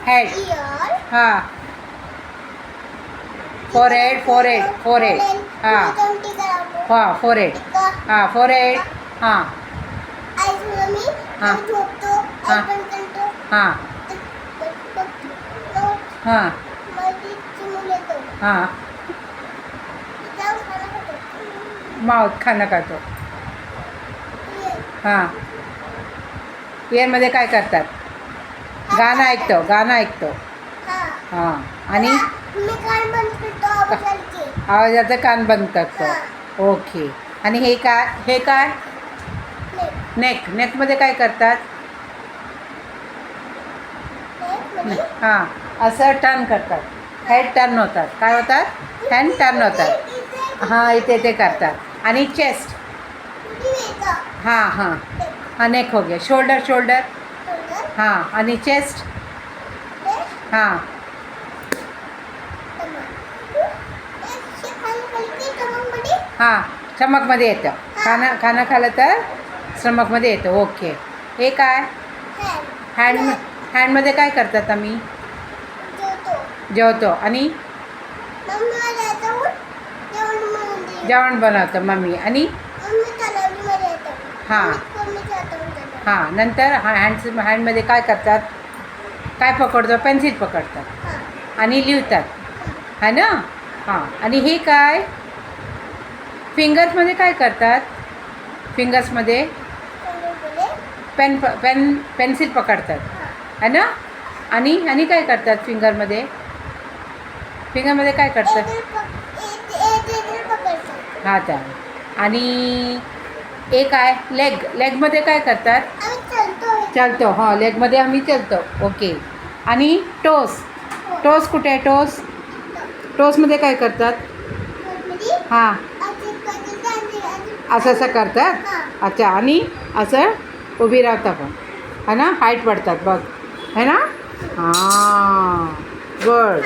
Head ear, हां forehead हां हां फोरहेड हां फोरहेड हां eyes मुलं मी हां आम्ही झोपतो, हां eyes बंद करतो, हां हां मध्ये चिमून येतो, हां जाऊन खाणं खातो. माउथ खाणं खातो Ear, हां इयरमध्ये काय करतात गाणं ऐकतो हां. हां आणि मी कान बंद करतो आवाजाचे. आवाजाचं कान बंद करतो हां. ओके आणि हे काय नेकमध्ये काय करतात हां असं टर्न करतात हेड टर्न होतात काय होतात हँड टर्न होतात हां इथे करतात आणि चेस्ट हां हां हां नेक हो गया शोल्डर हां आणि चेस्ट हां हां स्टमकमध्ये येतं खाणं खाल्लं तर स्टमकमध्ये येतं ओके हे काय हँडमध्ये काय करतात आम्ही जेवतो आणि जेवण बनवतो मम्मी आणि हां हां नंतर हँडमध्ये काय करतात काय पकडतो पेन्सिल पकडतात आणि लिहितात है ना हां आणि हे काय फिंगर्समध्ये काय करतात फिंगर्समध्ये पेन्सिल पकडतात है ना आणि काय करतात फिंगरमध्ये काय करतात हां त्या आणि एक आहे लेगमध्ये काय करतात चलतो हां लेगमध्ये आम्ही चलतो ओके आणि टोस कुठे आहे टोसमध्ये काय करतात हां असं करतात अच्छा आणि असं उभी राहता पण है ना हाईट पडतात बघ है ना हां गुड